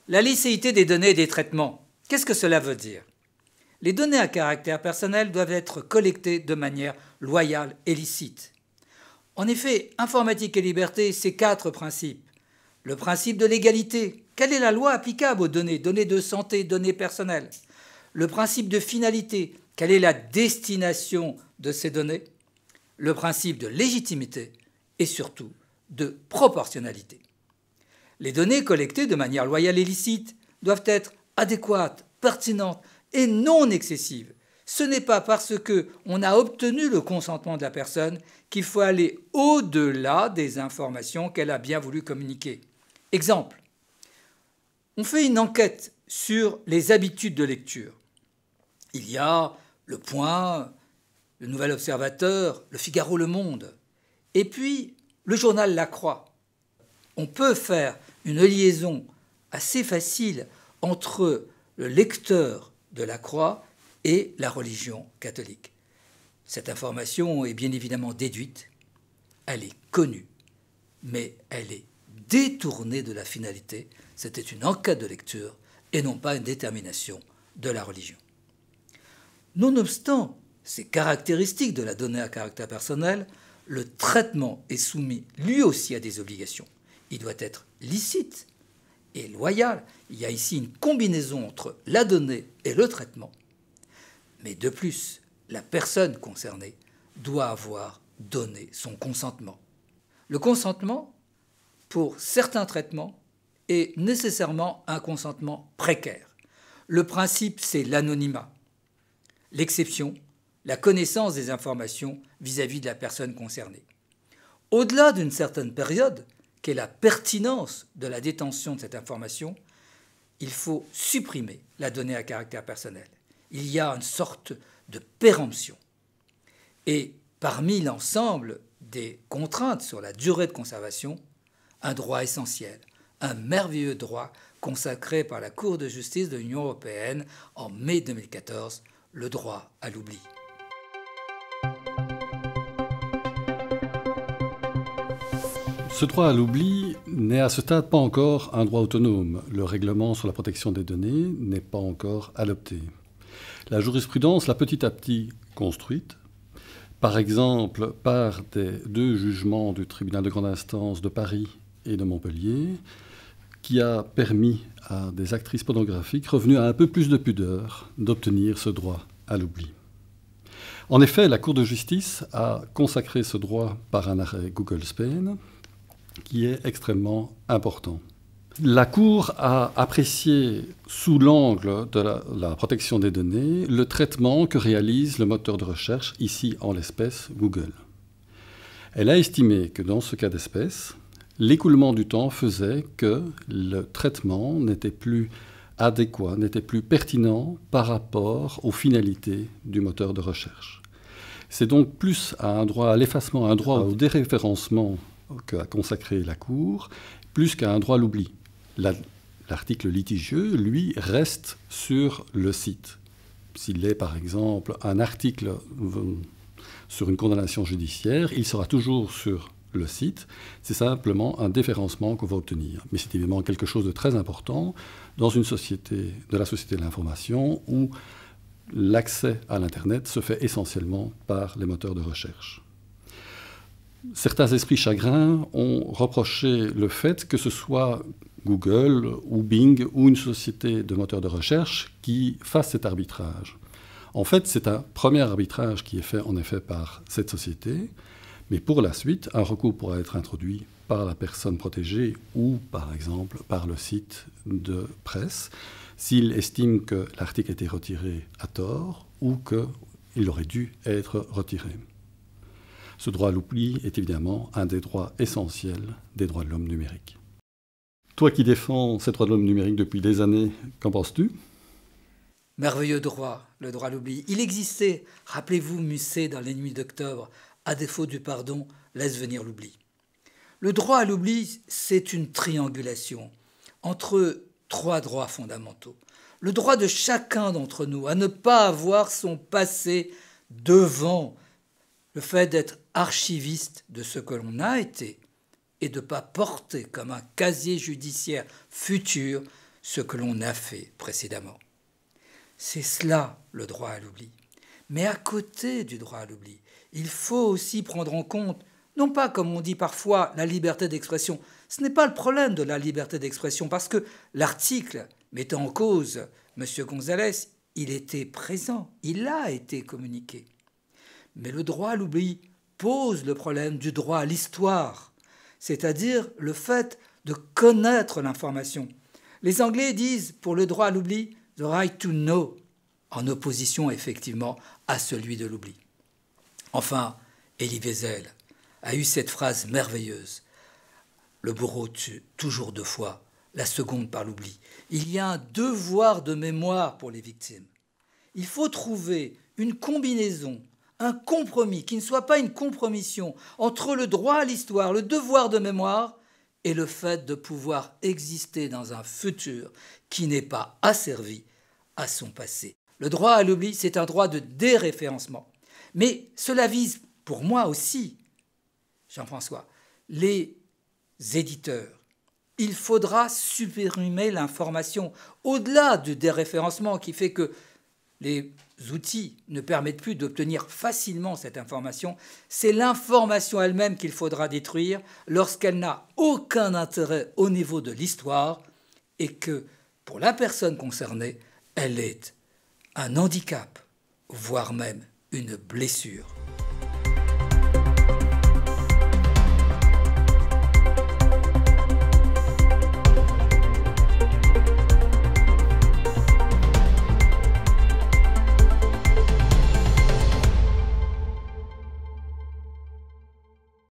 La licéité des données et des traitements. Qu'est-ce que cela veut dire? Les données à caractère personnel doivent être collectées de manière loyale et licite. En effet, informatique et liberté, c'est 4 principes. Le principe de l'égalité. Quelle est la loi applicable aux données? Données de santé, données personnelles. Le principe de finalité. Quelle est la destination de ces données? Le principe de légitimité et surtout de proportionnalité. Les données collectées de manière loyale et licite doivent être adéquates, pertinentes et non excessives. Ce n'est pas parce qu'on a obtenu le consentement de la personne qu'il faut aller au-delà des informations qu'elle a bien voulu communiquer. Exemple, on fait une enquête sur les habitudes de lecture. Il y a Le Point, le Nouvel Observateur, le Figaro, Le Monde, et puis le journal La Croix. On peut faire une liaison assez facile entre le lecteur de La Croix et la religion catholique. Cette information est bien évidemment déduite, elle est connue, mais elle est détournée de la finalité. C'était une enquête de lecture et non pas une détermination de la religion. Nonobstant ces caractéristiques de la donnée à caractère personnel, le traitement est soumis lui aussi à des obligations. Il doit être licite et loyal. Il y a ici une combinaison entre la donnée et le traitement. Mais de plus, la personne concernée doit avoir donné son consentement. Le consentement, pour certains traitements, est nécessairement un consentement précaire. Le principe, c'est l'anonymat. L'exception, la connaissance des informations vis-à-vis de la personne concernée. Au-delà d'une certaine période, qu'est la pertinence de la détention de cette information, il faut supprimer la donnée à caractère personnel. Il y a une sorte de péremption. Et parmi l'ensemble des contraintes sur la durée de conservation, un droit essentiel, un merveilleux droit consacré par la Cour de justice de l'Union européenne en mai 2014, le droit à l'oubli. Ce droit à l'oubli n'est à ce stade pas encore un droit autonome. Le règlement sur la protection des données n'est pas encore adopté. La jurisprudence l'a petit à petit construite, par exemple par des 2 jugements du tribunal de grande instance de Paris et de Montpellier, qui a permis à des actrices pornographiques revenues à un peu plus de pudeur d'obtenir ce droit à l'oubli. En effet, la Cour de justice a consacré ce droit par un arrêt Google Spain, qui est extrêmement important. La Cour a apprécié, sous l'angle de la protection des données, le traitement que réalise le moteur de recherche, ici en l'espèce Google. Elle a estimé que dans ce cas d'espèce, l'écoulement du temps faisait que le traitement n'était plus adéquat, n'était plus pertinent par rapport aux finalités du moteur de recherche. C'est donc plus à un droit à l'effacement, un droit au déréférencement qu'a consacré la Cour, plus qu'à un droit à l'oubli. L'article litigieux, lui, reste sur le site. S'il est, par exemple, un article sur une condamnation judiciaire, il sera toujours sur le site. C'est simplement un déréférencement qu'on va obtenir. Mais c'est évidemment quelque chose de très important dans une société, de la société de l'information, où l'accès à l'Internet se fait essentiellement par les moteurs de recherche. Certains esprits chagrins ont reproché le fait que ce soit Google ou Bing ou une société de moteurs de recherche qui fasse cet arbitrage. En fait, c'est un premier arbitrage qui est fait en effet par cette société, mais pour la suite, un recours pourra être introduit par la personne protégée ou, par exemple, par le site de presse, s'il estime que l'article a été retiré à tort ou qu'il aurait dû être retiré. Ce droit à l'oubli est évidemment un des droits essentiels des droits de l'homme numériques. Toi qui défends ces droits de l'homme numériques depuis des années, qu'en penses-tu? Merveilleux droit, le droit à l'oubli. Il existait, rappelez-vous Musset dans Les Nuits d'octobre, à défaut du pardon, laisse venir l'oubli. Le droit à l'oubli, c'est une triangulation entre 3 droits fondamentaux. Le droit de chacun d'entre nous à ne pas avoir son passé devant le fait d'être archiviste de ce que l'on a été et de ne pas porter comme un casier judiciaire futur ce que l'on a fait précédemment. C'est cela le droit à l'oubli. Mais à côté du droit à l'oubli, il faut aussi prendre en compte, non pas comme on dit parfois, la liberté d'expression. Ce n'est pas le problème de la liberté d'expression, parce que l'article mettant en cause M. Gonzalez, il était présent, il a été communiqué. Mais le droit à l'oubli pose le problème du droit à l'histoire, c'est-à-dire le fait de connaître l'information. Les Anglais disent pour le droit à l'oubli « the right to know », en opposition effectivement à celui de l'oubli. Enfin, Elie Wiesel a eu cette phrase merveilleuse. Le bourreau tue toujours deux fois, la seconde par l'oubli. Il y a un devoir de mémoire pour les victimes. Il faut trouver une combinaison, un compromis qui ne soit pas une compromission entre le droit à l'histoire, le devoir de mémoire et le fait de pouvoir exister dans un futur qui n'est pas asservi à son passé. Le droit à l'oubli, c'est un droit de déréférencement. Mais cela vise, pour moi aussi, Jean-François, les éditeurs. Il faudra supprimer l'information au-delà du déréférencement qui fait que les outils ne permettent plus d'obtenir facilement cette information. C'est l'information elle-même qu'il faudra détruire lorsqu'elle n'a aucun intérêt au niveau de l'histoire et que, pour la personne concernée, elle est un handicap, voire même une blessure.